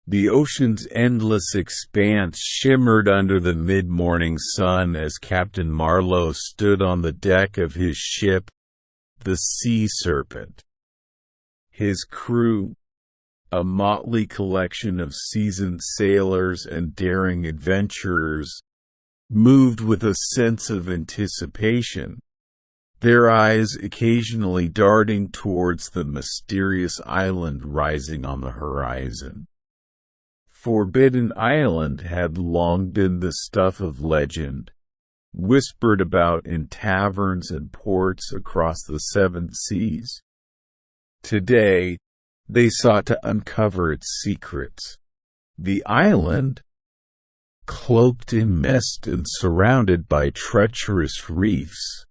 The ocean's endless expanse shimmered under the mid-morning sun as Captain Marlowe stood on the deck of his ship, the Sea Serpent. His crew, a motley collection of seasoned sailors and daring adventurers, moved with a sense of anticipation, their eyes occasionally darting towards the mysterious island rising on the horizon. Forbidden Island had long been the stuff of legend, whispered about in taverns and ports across the seven seas. Today, they sought to uncover its secrets. The island, cloaked in mist and surrounded by treacherous reefs,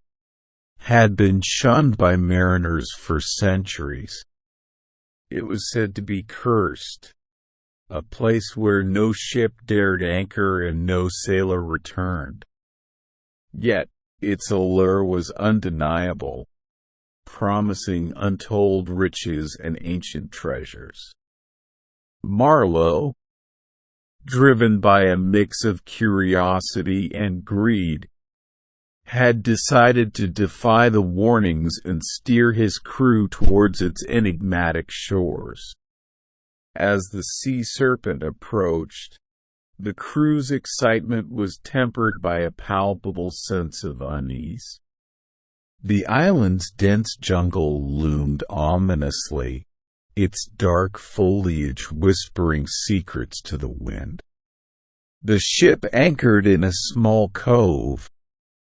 had been shunned by mariners for centuries. It was said to be cursed, a place where no ship dared anchor and no sailor returned. Yet, its allure was undeniable, promising untold riches and ancient treasures. Marlowe, driven by a mix of curiosity and greed, had decided to defy the warnings and steer his crew towards its enigmatic shores. As the Sea Serpent approached, the crew's excitement was tempered by a palpable sense of unease. The island's dense jungle loomed ominously, its dark foliage whispering secrets to the wind. The ship anchored in a small cove,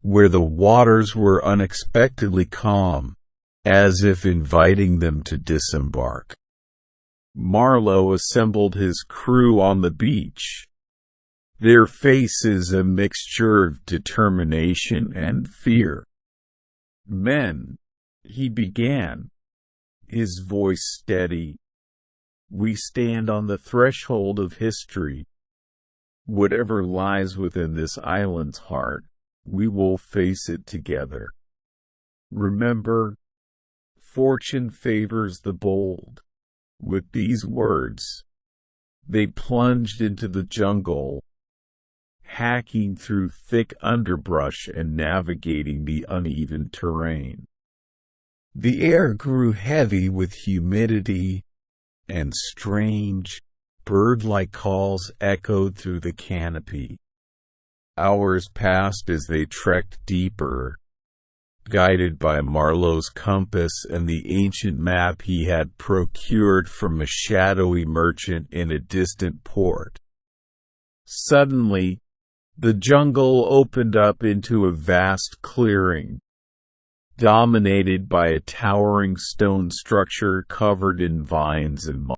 where the waters were unexpectedly calm, as if inviting them to disembark. Marlowe assembled his crew on the beach, their faces a mixture of determination and fear. "Men," he began, his voice steady, "we stand on the threshold of history. Whatever lies within this island's heart, we will face it together. Remember, fortune favors the bold." With these words, they plunged into the jungle, hacking through thick underbrush and navigating the uneven terrain. The air grew heavy with humidity, and strange, bird-like calls echoed through the canopy. Hours passed as they trekked deeper, guided by Marlowe's compass and the ancient map he had procured from a shadowy merchant in a distant port. Suddenly, the jungle opened up into a vast clearing, dominated by a towering stone structure covered in vines and moss.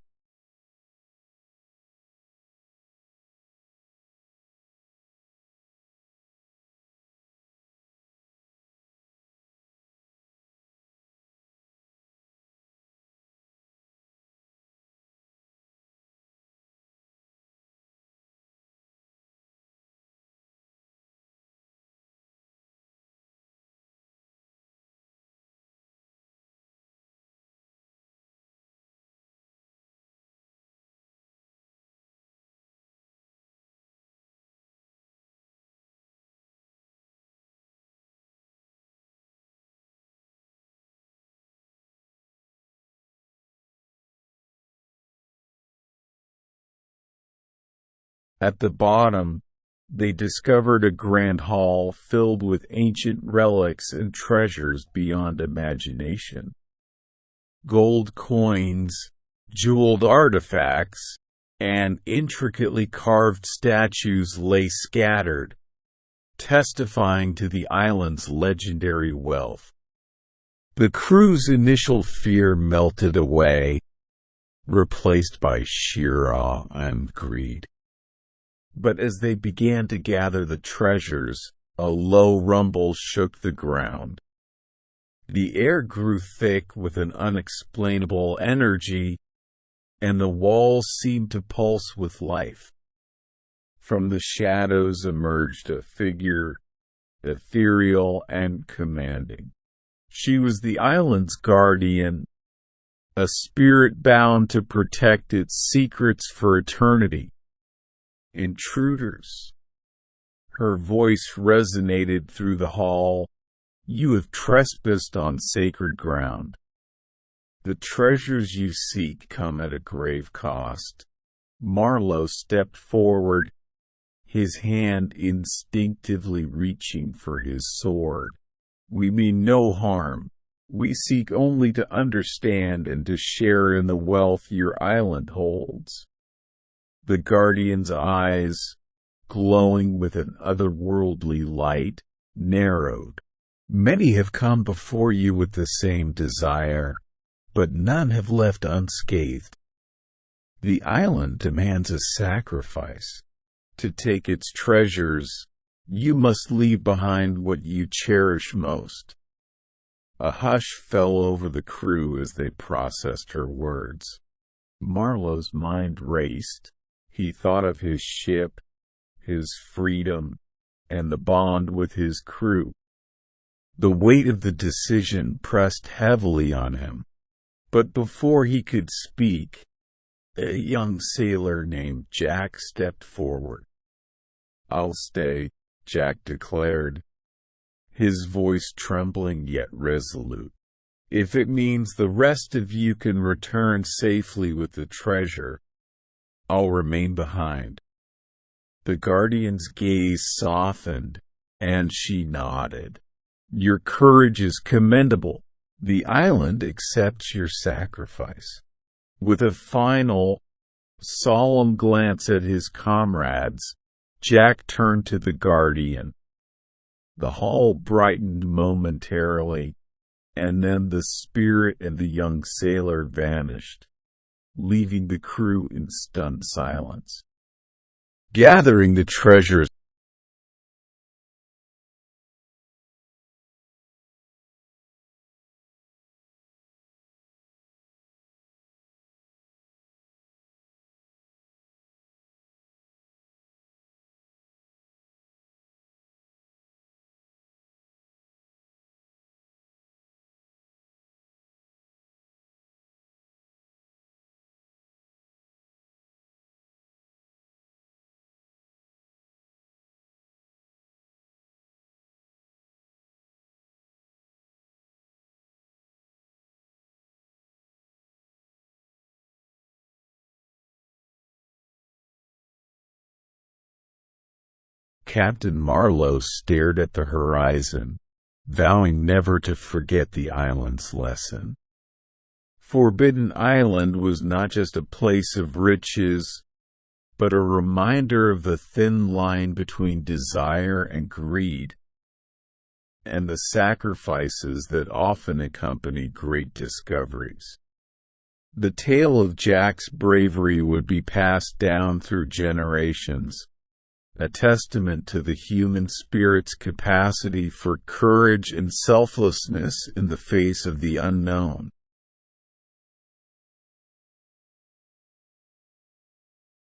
At the bottom, they discovered a grand hall filled with ancient relics and treasures beyond imagination. Gold coins, jeweled artifacts, and intricately carved statues lay scattered, testifying to the island's legendary wealth. The crew's initial fear melted away, replaced by sheer awe and greed. But as they began to gather the treasures, a low rumble shook the ground. The air grew thick with an unexplainable energy, and the walls seemed to pulse with life. From the shadows emerged a figure, ethereal and commanding. She was the island's guardian, a spirit bound to protect its secrets for eternity. Intruders. Her voice resonated through the hall. You have trespassed on sacred ground. The treasures you seek come at a grave cost. Marlowe stepped forward, his hand instinctively reaching for his sword. We mean no harm. We seek only to understand and to share in the wealth your island holds. The Guardian's eyes, glowing with an otherworldly light, narrowed. Many have come before you with the same desire, but none have left unscathed. The island demands a sacrifice. To take its treasures, you must leave behind what you cherish most. A hush fell over the crew as they processed her words. Marlowe's mind raced. He thought of his ship, his freedom, and the bond with his crew. The weight of the decision pressed heavily on him. But before he could speak, a young sailor named Jack stepped forward. "I'll stay," Jack declared, his voice trembling yet resolute. "If it means the rest of you can return safely with the treasure, I'll remain behind." The Guardian's gaze softened, and she nodded. "Your courage is commendable. The island accepts your sacrifice." With a final, solemn glance at his comrades, Jack turned to the Guardian. The hall brightened momentarily, and then the spirit and the young sailor vanished, leaving the crew in stunned silence. Gathering the treasures. Captain Marlowe stared at the horizon, vowing never to forget the island's lesson. Forbidden Island was not just a place of riches, but a reminder of the thin line between desire and greed, and the sacrifices that often accompany great discoveries. The tale of Jack's bravery would be passed down through generations, a testament to the human spirit's capacity for courage and selflessness in the face of the unknown.